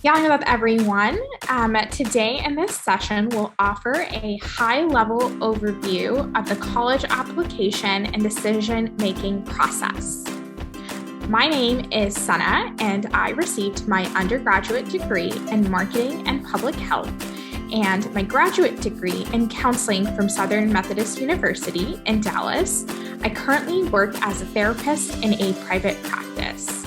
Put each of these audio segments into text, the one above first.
Yeah, what's up, everyone? Today in this session, we'll offer a high-level overview of the college application and decision-making process. My name is Sana, and I received my undergraduate degree in marketing and public health and my graduate degree in counseling from Southern Methodist University in Dallas. I currently work as a therapist in a private practice.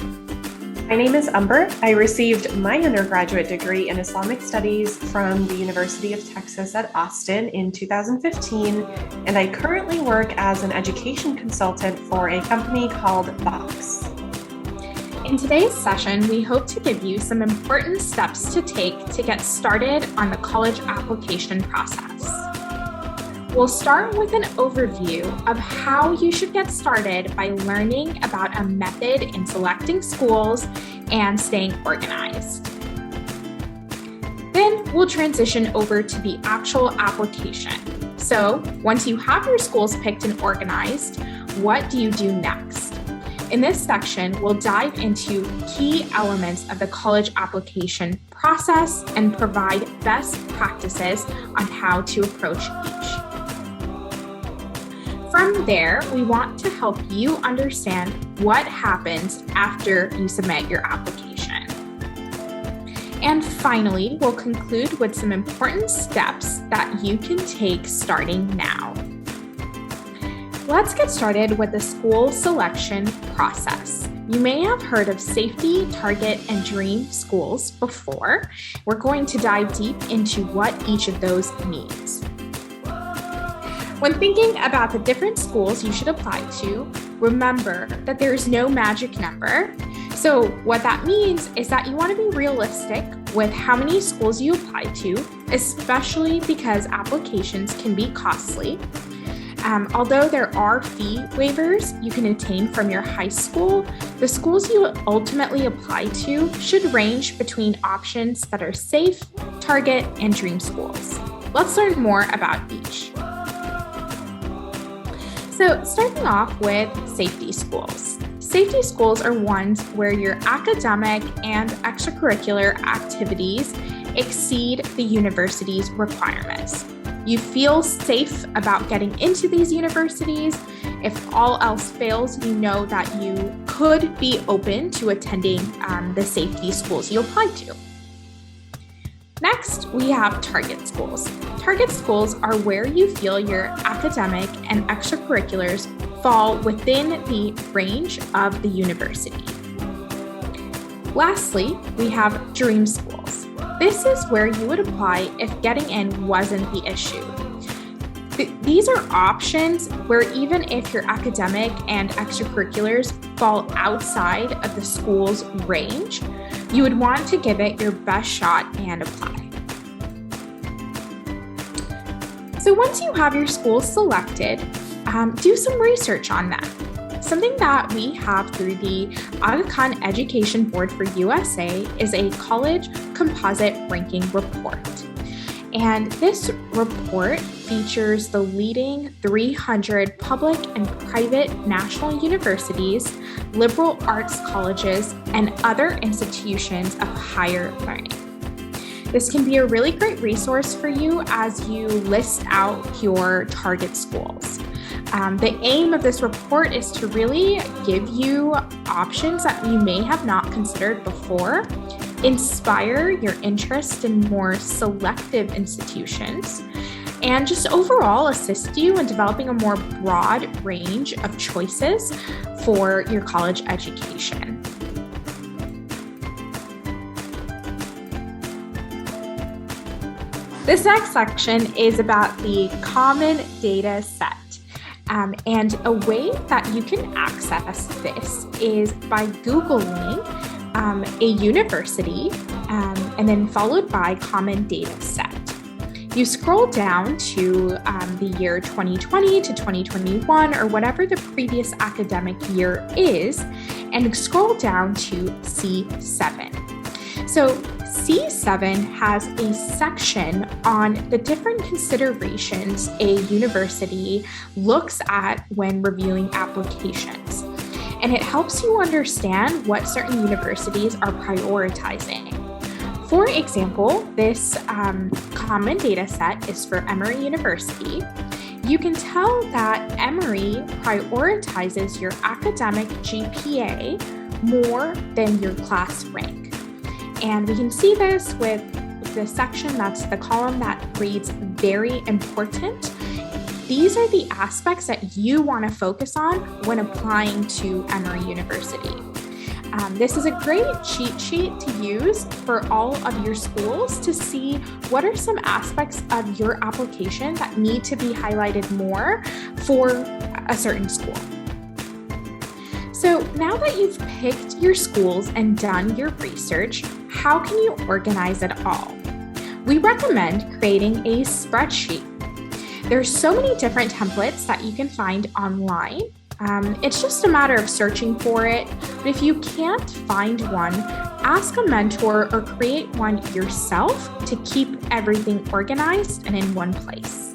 My name is Umber. I received my undergraduate degree in Islamic Studies from the University of Texas at Austin in 2015, and I currently work as an education consultant for a company called Vox. In today's session, we hope to give you some important steps to take to get started on the college application process. We'll start with an overview of how you should get started by learning about a method in selecting schools and staying organized. Then we'll transition over to the actual application. So once you have your schools picked and organized, what do you do next? In this section, we'll dive into key elements of the college application process and provide best practices on how to approach each. From there, we want to help you understand what happens after you submit your application. And finally, we'll conclude with some important steps that you can take starting now. Let's get started with the school selection process. You may have heard of safety, target, and dream schools before. We're going to dive deep into what each of those means. When thinking about the different schools you should apply to, remember that there is no magic number. So what that means is that you want to be realistic with how many schools you apply to, especially because applications can be costly. Although there are fee waivers you can obtain from your high school, the schools you ultimately apply to should range between options that are safe, target, and dream schools. Let's learn more about each. So starting off with safety schools. Safety schools are ones where your academic and extracurricular activities exceed the university's requirements. You feel safe about getting into these universities. If all else fails, you know that you could be open to attending the safety schools you applied to. Next, we have target schools. Target schools are where you feel your academic and extracurriculars fall within the range of the university. Lastly, we have dream schools. This is where you would apply if getting in wasn't the issue. These are options where even if your academic and extracurriculars fall outside of the school's range, you would want to give it your best shot and apply. So once you have your school selected, do some research on them. Something that we have through the Aga Khan Education Board for USA is a college composite ranking report. And this report features the leading 300 public and private national universities, liberal arts colleges, and other institutions of higher learning. This can be a really great resource for you as you list out your target schools. The aim of this report is to really give you options that you may have not considered before, inspire your interest in more selective institutions, and just overall assist you in developing a more broad range of choices for your college education. This next section is about the common data set. And a way that you can access this is by Googling a university and then followed by common data set. You scroll down to the year 2020 to 2021 or whatever the previous academic year is and scroll down to C7. So C7 has a section on the different considerations a university looks at when reviewing applications. And it helps you understand what certain universities are prioritizing. For example, this common data set is for Emory University. You can tell that Emory prioritizes your academic GPA more than your class rank. And we can see this with the section, that's the column that reads very important. These are the aspects that you want to focus on when applying to Emory University. This is a great cheat sheet to use for all of your schools to see what are some aspects of your application that need to be highlighted more for a certain school. So now that you've picked your schools and done your research, how can you organize it all? We recommend creating a spreadsheet. There's so many different templates that you can find online. It's just a matter of searching for it. But if you can't find one, ask a mentor or create one yourself to keep everything organized and in one place.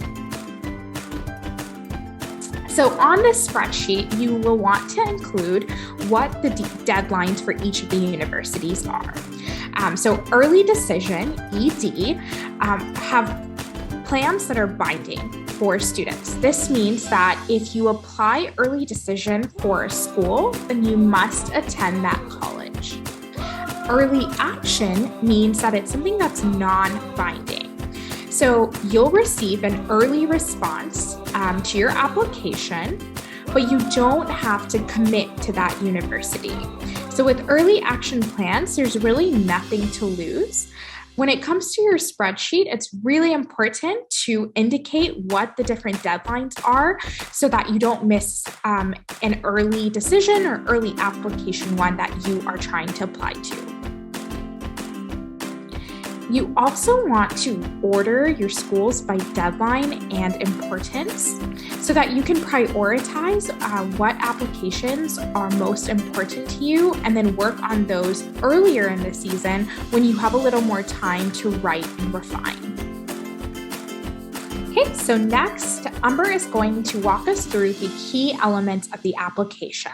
So on this spreadsheet, you will want to include what the deadlines for each of the universities are. So early decision, ED, have plans that are binding for students. This means that if you apply early decision for a school, then you must attend that college. Early action means that it's something that's non-binding. So you'll receive an early response to your application, but you don't have to commit to that university. So with early action plans, there's really nothing to lose. When it comes to your spreadsheet, it's really important to indicate what the different deadlines are so that you don't miss an early decision or early application one that you are trying to apply to. You also want to order your schools by deadline and importance so that you can prioritize what applications are most important to you and then work on those earlier in the season when you have a little more time to write and refine. Okay, so next, Umber is going to walk us through the key elements of the application.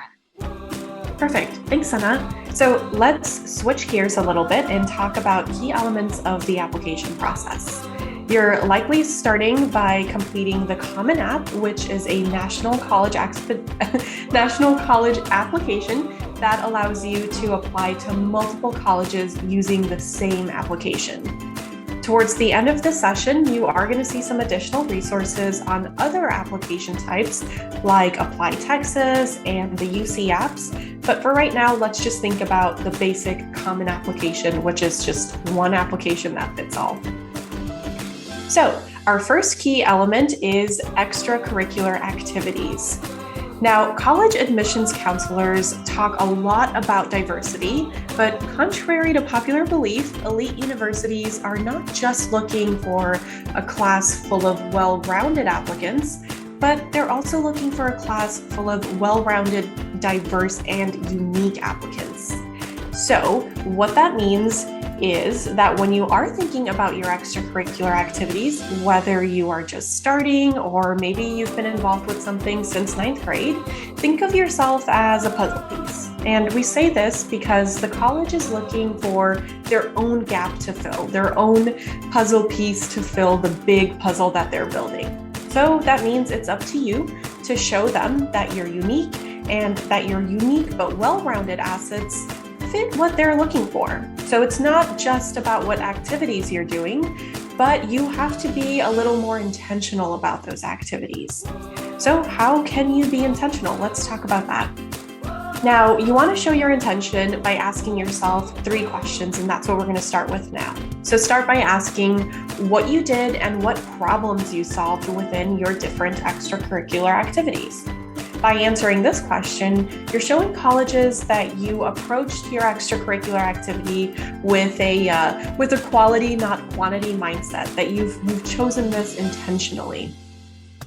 Perfect. Thanks, Sana. So let's switch gears a little bit and talk about key elements of the application process. You're likely starting by completing the Common App, which is a national college application that allows you to apply to multiple colleges using the same application. Towards the end of the session, you are going to see some additional resources on other application types like Apply Texas and the UC apps. But for right now, let's just think about the basic Common Application, which is just one application that fits all. So our first key element is extracurricular activities. Now, college admissions counselors talk a lot about diversity, but contrary to popular belief, elite universities are not just looking for a class full of well-rounded applicants, but they're also looking for a class full of well-rounded, diverse, and unique applicants. So what that means is that when you are thinking about your extracurricular activities, whether you are just starting or maybe you've been involved with something since 9th grade, think of yourself as a puzzle piece. And we say this because the college is looking for their own gap to fill, their own puzzle piece to fill the big puzzle that they're building. So that means it's up to you to show them that you're unique and that your unique but well-rounded assets fit what they're looking for. So it's not just about what activities you're doing, but you have to be a little more intentional about those activities. So how can you be intentional? Let's talk about that. Now, you want to show your intention by asking yourself 3 questions, and that's what we're going to start with now. So start by asking what you did and what problems you solved within your different extracurricular activities. By answering this question, you're showing colleges that you approached your extracurricular activity with a quality, not quantity mindset, that you've chosen this intentionally.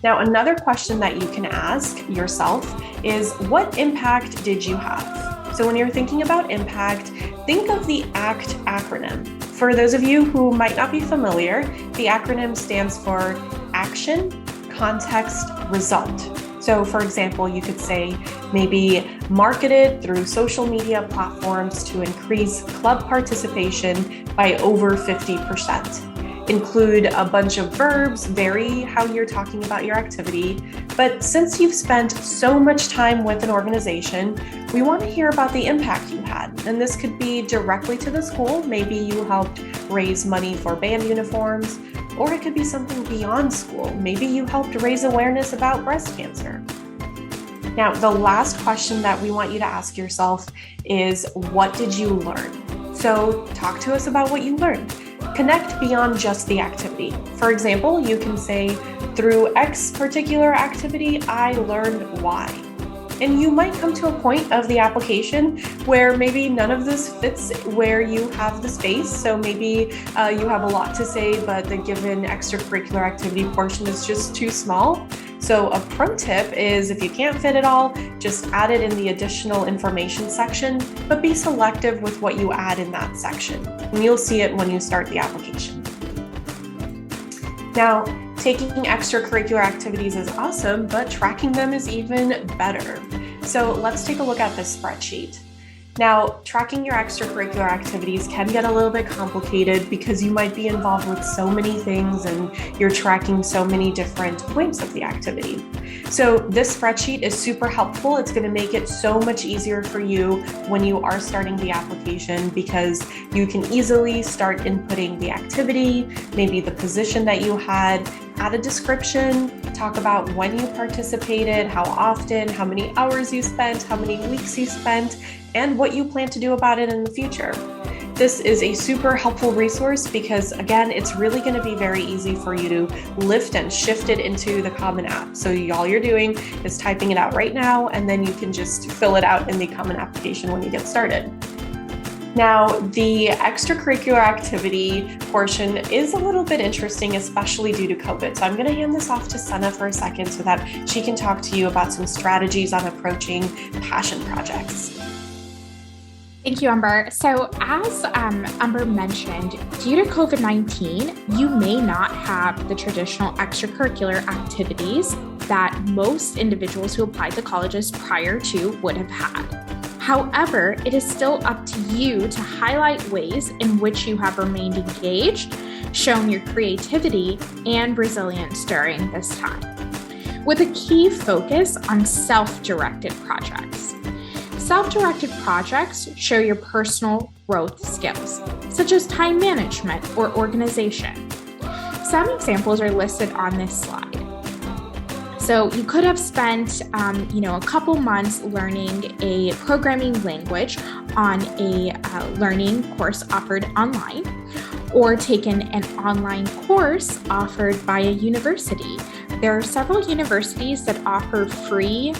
Now, another question that you can ask yourself is, what impact did you have? So when you're thinking about impact, think of the ACT acronym. For those of you who might not be familiar, the acronym stands for Action, Context, Result. So for example, you could say maybe marketed through social media platforms to increase club participation, by over 50%. Include a bunch of verbs, vary how you're talking about your activity. But since you've spent so much time with an organization, we want to hear about the impact you had. And this could be directly to the school. Maybe you helped raise money for band uniforms, or it could be something beyond school. Maybe you helped raise awareness about breast cancer. Now, the last question that we want you to ask yourself is, what did you learn? So talk to us about what you learned. Connect beyond just the activity. For example, you can say, through X particular activity, I learned Y. And you might come to a point of the application where maybe none of this fits where you have the space. So maybe you have a lot to say, but the given extracurricular activity portion is just too small. So a pro tip is, if you can't fit it all, just add it in the additional information section, but be selective with what you add in that section. And you'll see it when you start the application. Now, taking extracurricular activities is awesome, but tracking them is even better. So let's take a look at this spreadsheet. Now, tracking your extracurricular activities can get a little bit complicated because you might be involved with so many things and you're tracking so many different points of the activity. So this spreadsheet is super helpful. It's going to make it so much easier for you when you are starting the application, because you can easily start inputting the activity, maybe the position that you had, add a description, talk about when you participated, how often, how many hours you spent, how many weeks you spent, and what you plan to do about it in the future. This is a super helpful resource because, again, it's really going to be very easy for you to lift and shift it into the Common App. So all you're doing is typing it out right now, and then you can just fill it out in the Common Application when you get started. Now, the extracurricular activity portion is a little bit interesting, especially due to COVID. So I'm going to hand this off to Sana for a second so that she can talk to you about some strategies on approaching passion projects. Thank you, Umber. So as Umber mentioned, due to COVID-19, you may not have the traditional extracurricular activities that most individuals who applied to colleges prior to would have had. However, it is still up to you to highlight ways in which you have remained engaged, shown your creativity and resilience during this time, with a key focus on self-directed projects. Self-directed projects show your personal growth skills, such as time management or organization. Some examples are listed on this slide. So you could have spent, a couple months learning a programming language on a learning course offered online, or taken an online course offered by a university. There are several universities that offer free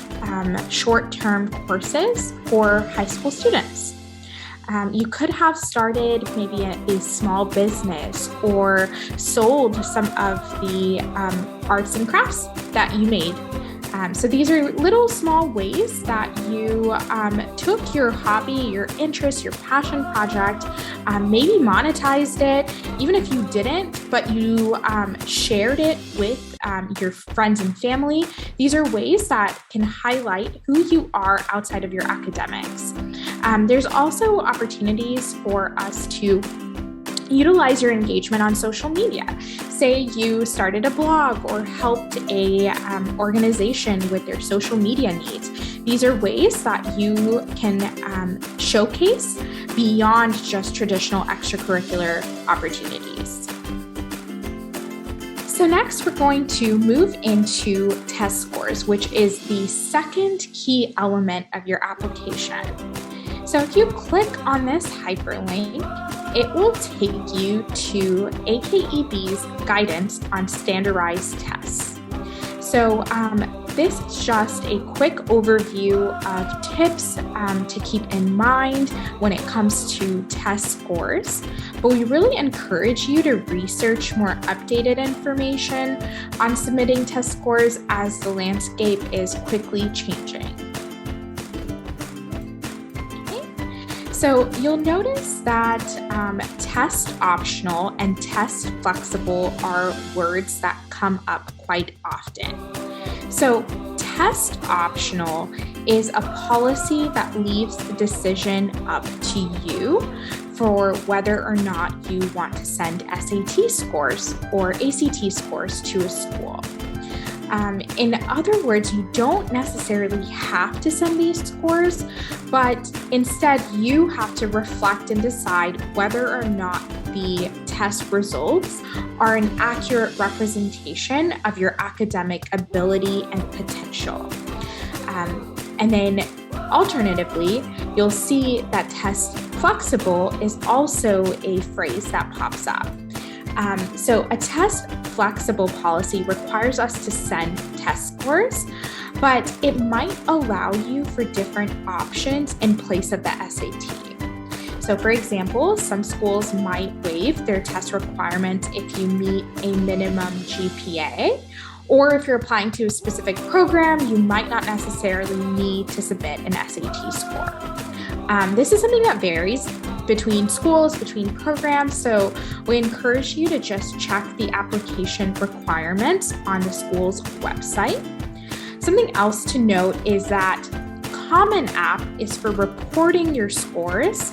short-term courses for high school students. You could have started maybe a small business or sold some of the arts and crafts that you made. So these are little small ways that you took your hobby, your interest, your passion project, maybe monetized it, even if you didn't, but you shared it with your friends and family. These are ways that can highlight who you are outside of your academics. There's also opportunities for us to utilize your engagement on social media. Say you started a blog or helped a organization with their social media needs. These are ways that you can showcase beyond just traditional extracurricular opportunities. So next, we're going to move into test scores, which is the second key element of your application. So if you click on this hyperlink, it will take you to AKEB's guidance on standardized tests. So this is just a quick overview of tips to keep in mind when it comes to test scores. But we really encourage you to research more updated information on submitting test scores as the landscape is quickly changing. So you'll notice that test optional and test flexible are words that come up quite often. So test optional is a policy that leaves the decision up to you for whether or not you want to send SAT scores or ACT scores to a school. In other words, you don't necessarily have to send these scores, but instead you have to reflect and decide whether or not the test results are an accurate representation of your academic ability and potential. And then alternatively, you'll see that test flexible is also a phrase that pops up. So a test flexible policy requires us to send test scores, but it might allow you for different options in place of the SAT. So for example, some schools might waive their test requirements if you meet a minimum GPA, or if you're applying to a specific program, you might not necessarily need to submit an SAT score. This is something that varies between schools, between programs, so we encourage you to just check the application requirements on the school's website. Something else to note is that Common App is for reporting your scores,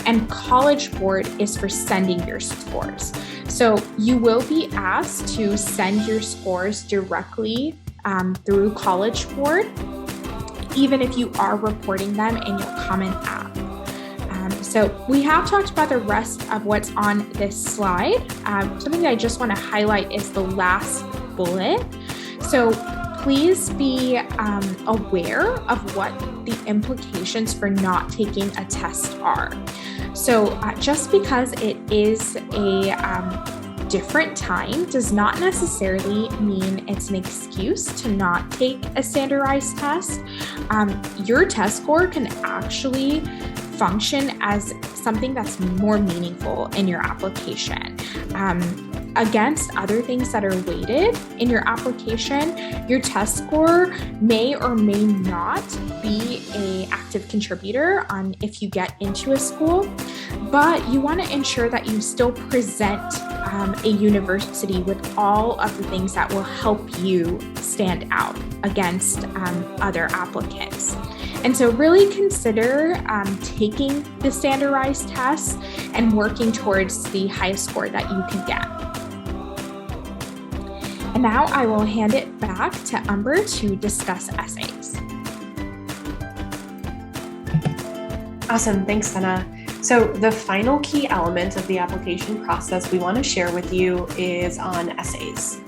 and College Board is for sending your scores. So you will be asked to send your scores directly through College Board, even if you are reporting them in your Common App. So we have talked about the rest of what's on this slide. Something that I just want to highlight is the last bullet. So please be aware of what the implications for not taking a test are. So just because it is a different time does not necessarily mean it's an excuse to not take a standardized test. Your test score can actually function as something that's more meaningful in your application. Against other things that are weighted in your application, your test score may or may not be an active contributor on if you get into a school, but you want to ensure that you still present a university with all of the things that will help you stand out against other applicants. And so really consider taking the standardized tests and working towards the highest score that you can get. And now I will hand it back to Umber to discuss essays. Awesome, thanks, Senna. So the final key element of the application process we want to share with you is on essays.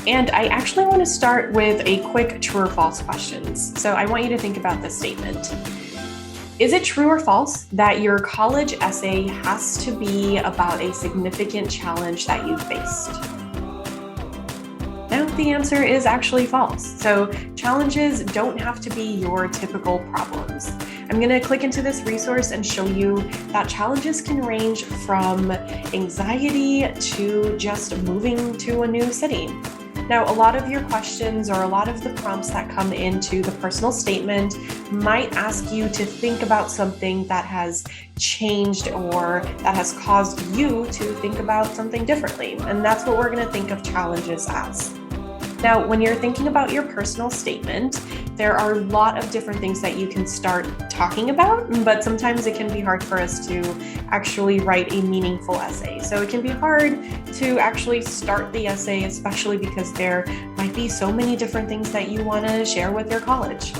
And I actually want to start with a quick true or false questions. So I want you to think about this statement. Is it true or false that your college essay has to be about a significant challenge that you faced? No, the answer is actually false. So challenges don't have to be your typical problems. I'm going to click into this resource and show you that challenges can range from anxiety to just moving to a new city. Now, a lot of your questions or a lot of the prompts that come into the personal statement might ask you to think about something that has changed or that has caused you to think about something differently. And that's what we're going to think of challenges as. Now, when you're thinking about your personal statement, there are a lot of different things that you can start talking about, but sometimes it can be hard for us to actually write a meaningful essay. So it can be hard to actually start the essay, especially because there might be so many different things that you want to share with your college.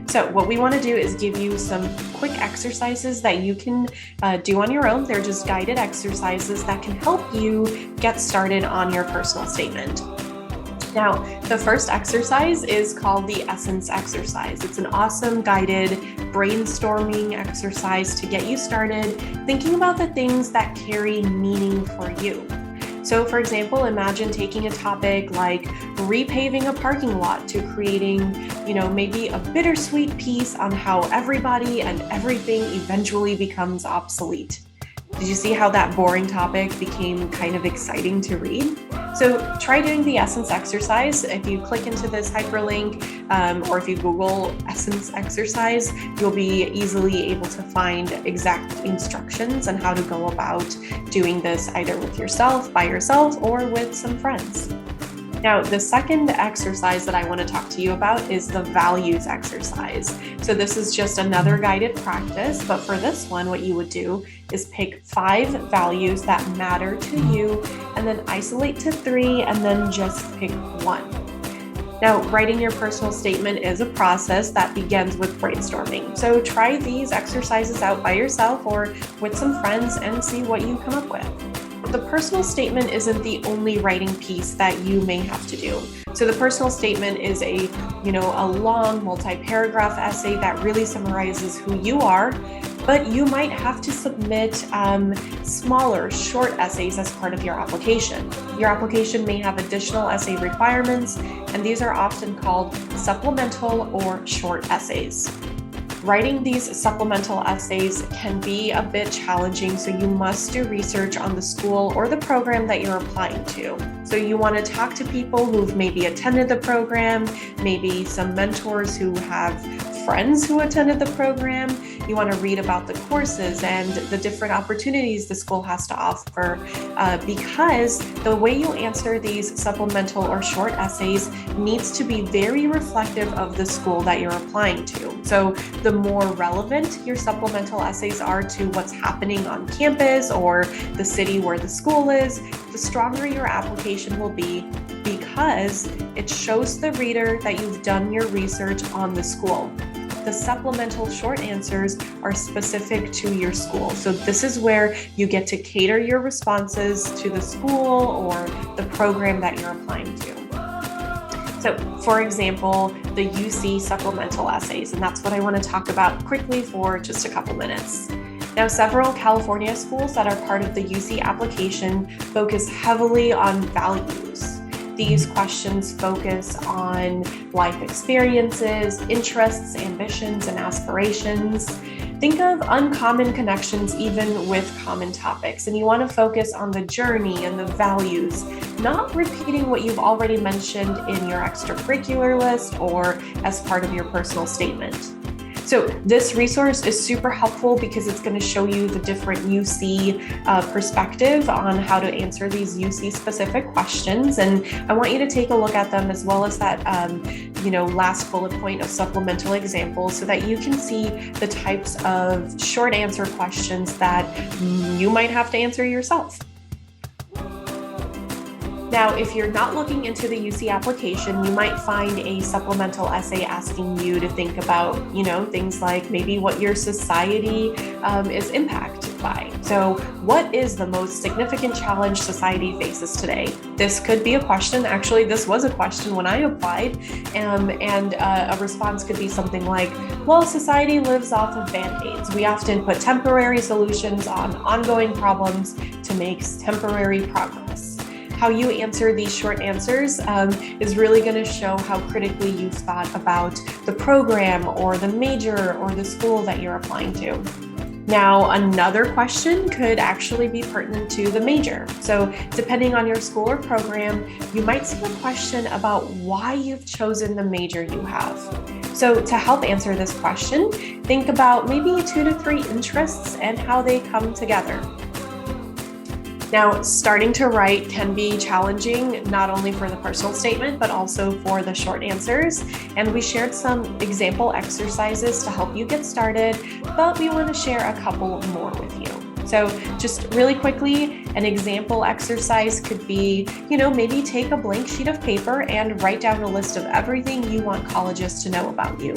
So what we want to do is give you some quick exercises that you can do on your own. They're just guided exercises that can help you get started on your personal statement. Now, the first exercise is called the essence exercise. It's an awesome guided brainstorming exercise to get you started thinking about the things that carry meaning for you. So for example, imagine taking a topic like repaving a parking lot to creating, maybe a bittersweet piece on how everybody and everything eventually becomes obsolete. Did you see how that boring topic became kind of exciting to read? So try doing the essence exercise. If you click into this hyperlink or if you Google essence exercise, you'll be easily able to find exact instructions on how to go about doing this either with yourself, by yourself, or with some friends. Now, the second exercise that I want to talk to you about is the values exercise. So this is just another guided practice, but for this one, what you would do is pick 5 values that matter to you, and then isolate to 3, and then just pick 1. Now, writing your personal statement is a process that begins with brainstorming. So try these exercises out by yourself or with some friends and see what you come up with. The personal statement isn't the only writing piece that you may have to do. So the personal statement is a long multi-paragraph essay that really summarizes who you are, but you might have to submit smaller, short essays as part of your application. Your application may have additional essay requirements, and these are often called supplemental or short essays. Writing these supplemental essays can be a bit challenging, so you must do research on the school or the program that you're applying to. So you want to talk to people who've maybe attended the program, maybe some mentors who have friends who attended the program. You want to read about the courses and the different opportunities the school has to offer, because the way you answer these supplemental or short essays needs to be very reflective of the school that you're applying to. So the more relevant your supplemental essays are to what's happening on campus or the city where the school is, the stronger your application will be, because it shows the reader that you've done your research on the school. The supplemental short answers are specific to your school. So this is where you get to cater your responses to the school or the program that you're applying to. So for example, the UC supplemental essays, and that's what I want to talk about quickly for just a couple minutes. Now, several California schools that are part of the UC application focus heavily on values. These questions focus on life experiences, interests, ambitions, and aspirations. Think of uncommon connections even with common topics, and you want to focus on the journey and the values, not repeating what you've already mentioned in your extracurricular list or as part of your personal statement. So this resource is super helpful because it's going to show you the different UC perspective on how to answer these UC specific questions. And I want you to take a look at them as well as that last bullet point of supplemental examples so that you can see the types of short answer questions that you might have to answer yourself. Now, if you're not looking into the UC application, you might find a supplemental essay asking you to think about, things like maybe what your society is impacted by. So what is the most significant challenge society faces today? This could be a question. Actually, this was a question when I applied, and a response could be something like, well, society lives off of Band-Aids. We often put temporary solutions on ongoing problems to make temporary progress. How you answer these short answers is really going to show how critically you've thought about the program or the major or the school that you're applying to. Now, another question could actually be pertinent to the major. So depending on your school or program, you might see a question about why you've chosen the major you have. So to help answer this question, think about maybe 2 to 3 interests and how they come together. Now, starting to write can be challenging, not only for the personal statement, but also for the short answers. And we shared some example exercises to help you get started, but we want to share a couple more with you. So just really quickly, an example exercise could be, maybe take a blank sheet of paper and write down a list of everything you want colleges to know about you.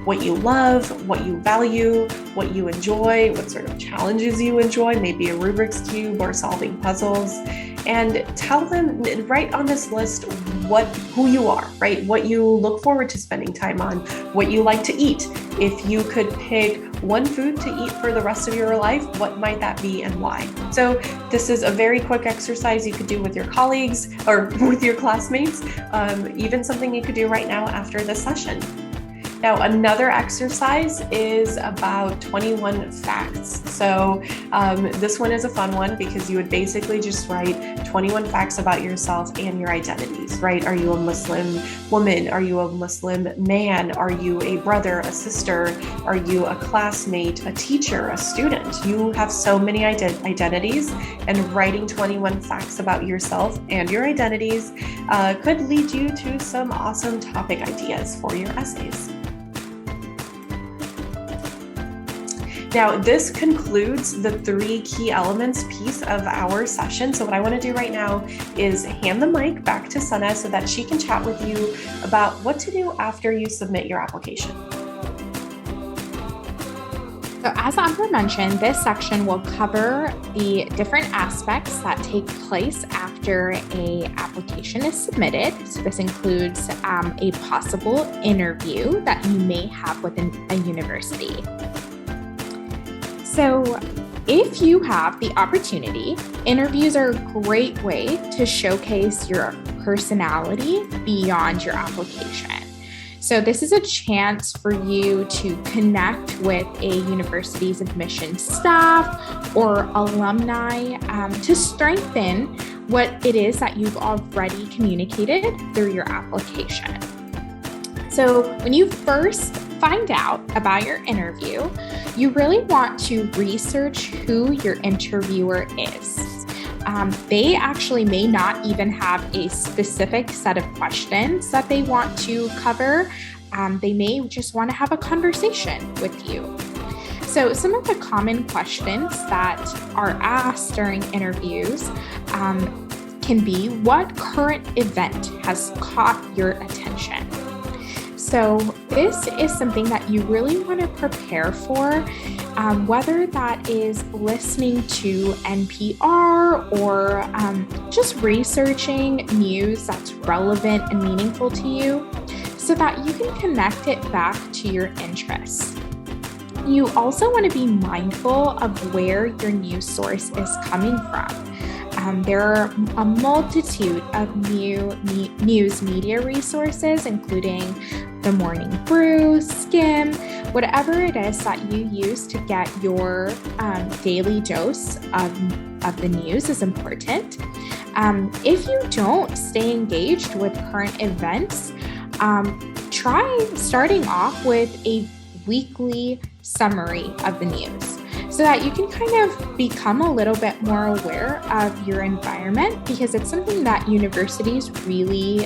What you love, what you value, what you enjoy, what sort of challenges you enjoy, maybe a Rubik's Cube or solving puzzles. And tell them, write on this list who you are, right? What you look forward to spending time on, what you like to eat. If you could pick one food to eat for the rest of your life, what might that be and why? So this is a very quick exercise you could do with your colleagues or with your classmates, even something you could do right now after this session. Now, another exercise is about 21 facts. So this one is a fun one because you would basically just write 21 facts about yourself and your identities, right? Are you a Muslim woman? Are you a Muslim man? Are you a brother, a sister? Are you a classmate, a teacher, a student? You have so many identities, and writing 21 facts about yourself and your identities could lead you to some awesome topic ideas for your essays. Now, this concludes the 3 key elements piece of our session. So what I want to do right now is hand the mic back to Sana so that she can chat with you about what to do after you submit your application. So as Amber mentioned, this section will cover the different aspects that take place after an application is submitted. So this includes a possible interview that you may have within a university. So if you have the opportunity, interviews are a great way to showcase your personality beyond your application. So this is a chance for you to connect with a university's admissions staff or alumni to strengthen what it is that you've already communicated through your application. So when you first find out about your interview, you really want to research who your interviewer is. They actually may not even have a specific set of questions that they want to cover. They may just want to have a conversation with you. So some of the common questions that are asked during interviews can be, what current event has caught your attention? So this is something that you really want to prepare for, whether that is listening to NPR or just researching news that's relevant and meaningful to you so that you can connect it back to your interests. You also want to be mindful of where your news source is coming from. There are a multitude of news media resources, including The Morning Brew, Skim, whatever it is that you use to get your daily dose of the news is important. If you don't stay engaged with current events, try starting off with a weekly summary of the news, so that you can kind of become a little bit more aware of your environment, because it's something that universities really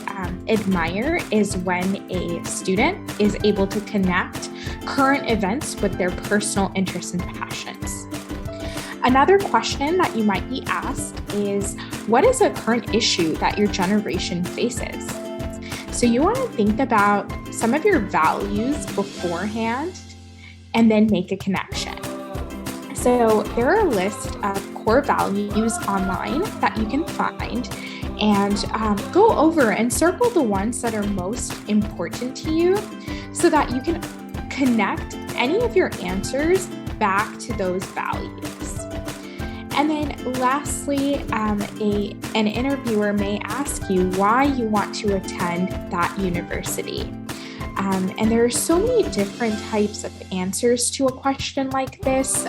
admire, is when a student is able to connect current events with their personal interests and passions. Another question that you might be asked is, what is a current issue that your generation faces? So you want to think about some of your values beforehand and then make a connection. So there are a list of core values online that you can find, and go over and circle the ones that are most important to you so that you can connect any of your answers back to those values. And then lastly, an interviewer may ask you why you want to attend that university. And there are so many different types of answers to a question like this.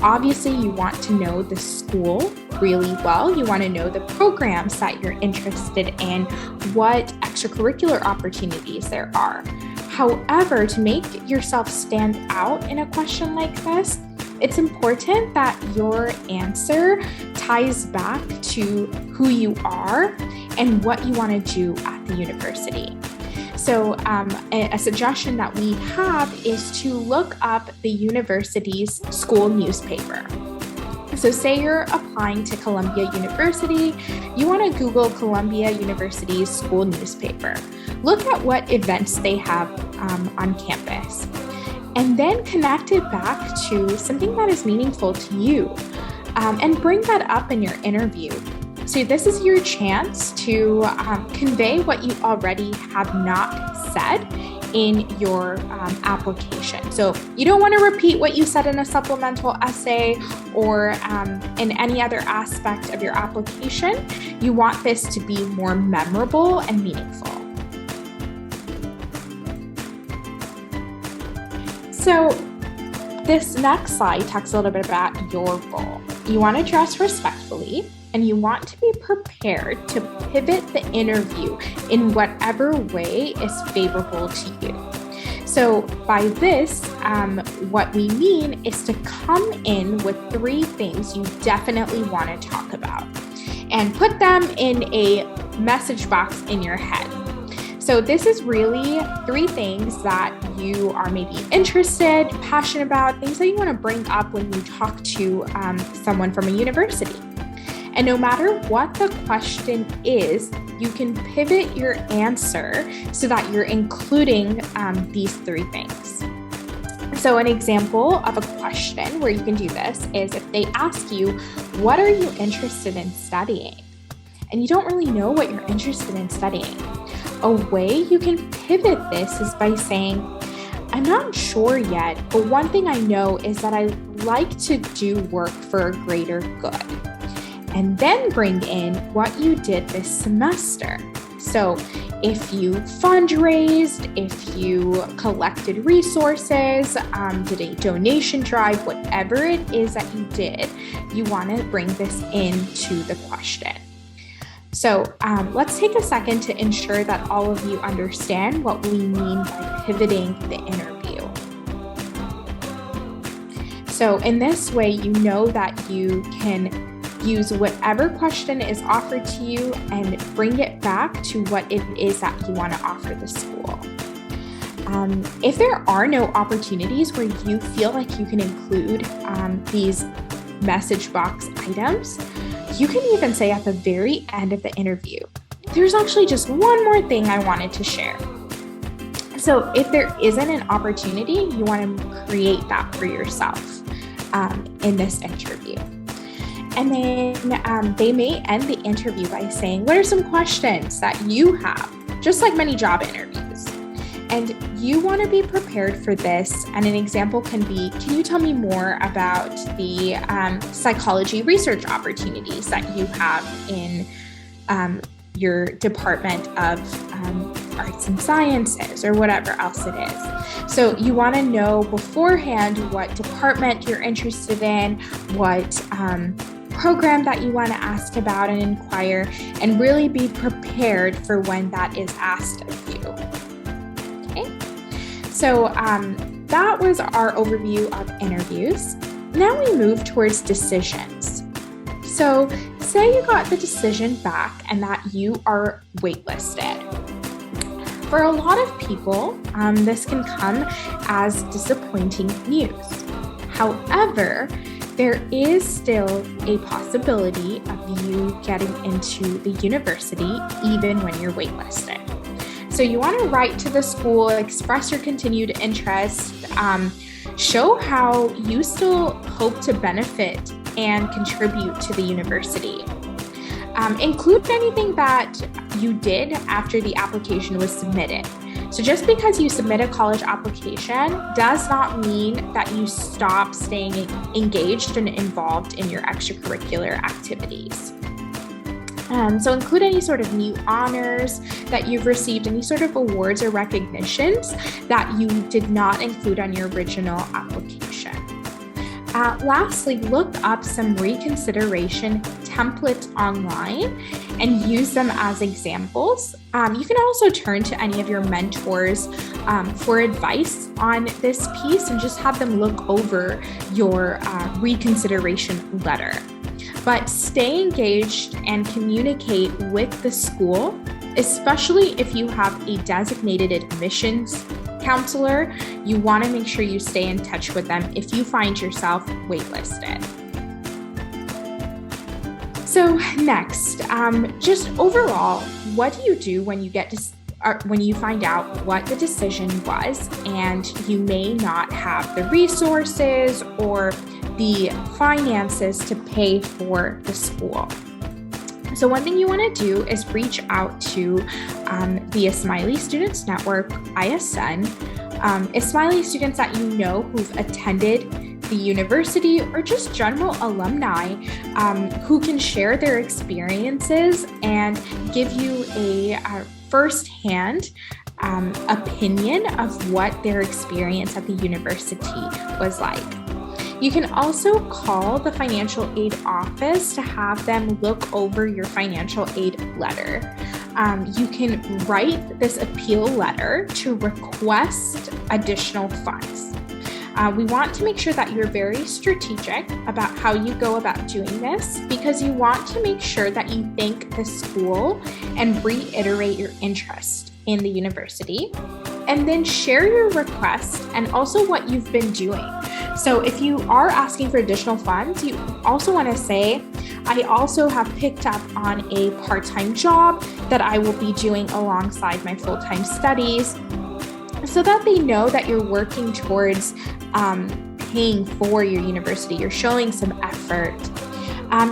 Obviously, you want to know the school really well. You want to know the programs that you're interested in, what extracurricular opportunities there are. However, to make yourself stand out in a question like this, it's important that your answer ties back to who you are and what you want to do at the university. So a suggestion that we have is to look up the university's school newspaper. So say you're applying to Columbia University, you want to Google Columbia University's school newspaper. Look at what events they have on campus, and then connect it back to something that is meaningful to you, and bring that up in your interview. So this is your chance to convey what you already have not said in your application. So you don't want to repeat what you said in a supplemental essay or in any other aspect of your application. You want this to be more memorable and meaningful. So this next slide talks a little bit about your role. You want to dress respectfully, and you want to be prepared to pivot the interview in whatever way is favorable to you. So by this, what we mean is to come in with 3 things you definitely want to talk about and put them in a message box in your head. So this is really 3 things that you are maybe interested, passionate about, things that you want to bring up when you talk to someone from a university. And no matter what the question is, you can pivot your answer so that you're including these 3 things. So an example of a question where you can do this is if they ask you, what are you interested in studying? And you don't really know what you're interested in studying. A way you can pivot this is by saying, I'm not sure yet, but one thing I know is that I like to do work for a greater good. And then bring in what you did this semester. So if you fundraised, if you collected resources, did a donation drive, whatever it is that you did, you want to bring this into the question. So let's take a second to ensure that all of you understand what we mean by pivoting the interview. So in this way, you know that you can use whatever question is offered to you and bring it back to what it is that you want to offer the school. If there are no opportunities where you feel like you can include these message box items, you can even say at the very end of the interview, there's actually just one more thing I wanted to share. So if there isn't an opportunity, you want to create that for yourself in this interview. And then they may end the interview by saying, what are some questions that you have, just like many job interviews? And you want to be prepared for this. And an example can be, can you tell me more about the psychology research opportunities that you have in your Department of Arts and Sciences or whatever else it is? So you want to know beforehand what department you're interested in, what program that you want to ask about and inquire, and really be prepared for when that is asked of you. Okay, so that was our overview of interviews. Now we move towards decisions. So say you got the decision back and that you are waitlisted. For a lot of people, this can come as disappointing news. However, there is still a possibility of you getting into the university even when you're waitlisted. So you want to write to the school, express your continued interest, show how you still hope to benefit and contribute to the university. Include anything that you did after the application was submitted. So just because you submit a college application does not mean that you stop staying engaged and involved in your extracurricular activities. So include any sort of new honors that you've received, any sort of awards or recognitions that you did not include on your original application. Lastly, look up some reconsideration templates online and use them as examples. You can also turn to any of your mentors for advice on this piece and just have them look over your reconsideration letter. But stay engaged and communicate with the school, especially if you have a designated admissions counselor. You want to make sure you stay in touch with them if you find yourself waitlisted. So next, just overall, what do you do when you find out what the decision was and you may not have the resources or the finances to pay for the school? So one thing you want to do is reach out to the Ismaili Students Network, ISN, Ismaili students that you know who've attended the university or just general alumni who can share their experiences and give you a firsthand opinion of what their experience at the university was like. You can also call the financial aid office to have them look over your financial aid letter. You can write this appeal letter to request additional funds. We want to make sure that you're very strategic about how you go about doing this, because you want to make sure that you thank the school and reiterate your interest in the university, and then share your request and also what you've been doing. So if you are asking for additional funds, you also want to say, I also have picked up on a part-time job that I will be doing alongside my full-time studies, so that they know that you're working towards paying for your university. You're showing some effort.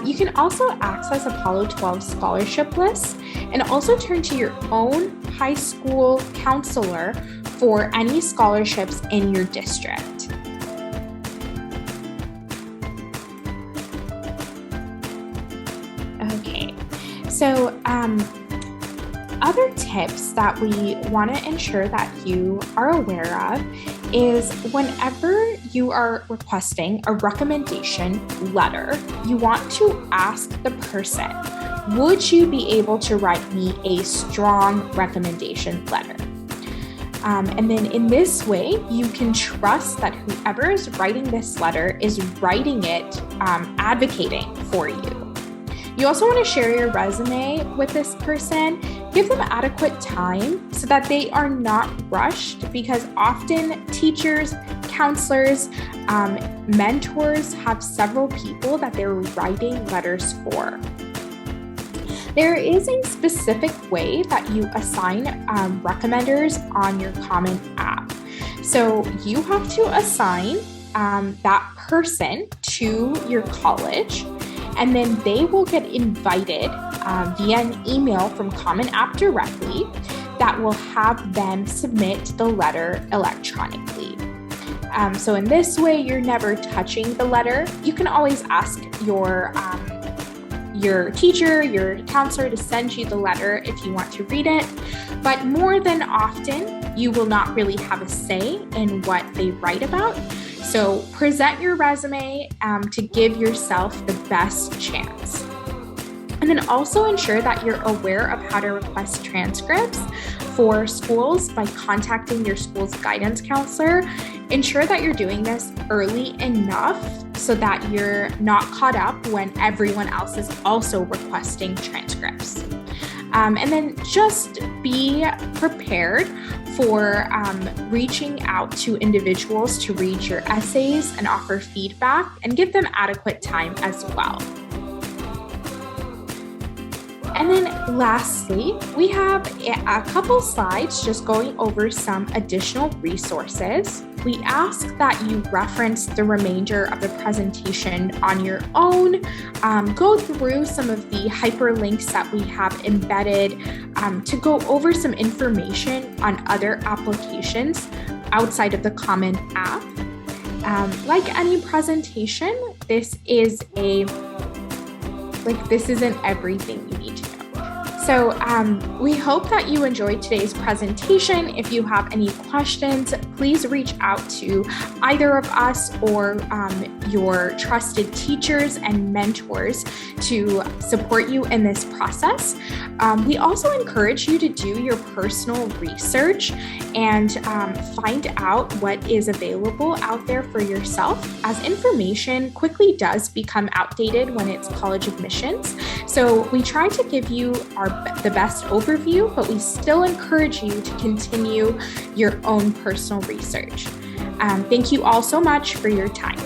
You can also access Apollo 12 scholarship lists and also turn to your own high school counselor for any scholarships in your district. Okay, so other tips that we want to ensure that you are aware of is whenever you are requesting a recommendation letter, you want to ask the person, would you be able to write me a strong recommendation letter? And then in this way, you can trust that whoever is writing this letter is writing it advocating for you. You also want to share your resume with this person. Give them adequate time so that they are not rushed, because often teachers, counselors, mentors have several people that they're writing letters for. There is a specific way that you assign recommenders on your Common App. So you have to assign that person to your college, and then they will get invited via an email from Common App directly that will have them submit the letter electronically. So in this way, you're never touching the letter. You can always ask your teacher, your counselor to send you the letter if you want to read it. But more than often, you will not really have a say in what they write about. So present your resume to give yourself the best chance. And then also ensure that you're aware of how to request transcripts for schools by contacting your school's guidance counselor. Ensure that you're doing this early enough so that you're not caught up when everyone else is also requesting transcripts. And then just be prepared for reaching out to individuals to read your essays and offer feedback, and give them adequate time as well. And then lastly, we have a couple slides just going over some additional resources. We ask that you reference the remainder of the presentation on your own, go through some of the hyperlinks that we have embedded to go over some information on other applications outside of the Common App. Like any presentation, this isn't everything you need to know. So we hope that you enjoyed today's presentation. If you have any questions, please reach out to either of us or your trusted teachers and mentors to support you in this process. We also encourage you to do your personal research and find out what is available out there for yourself, as information quickly does become outdated when it's college admissions. So we try to give you the best overview, but we still encourage you to continue your own personal research. Thank you all so much for your time.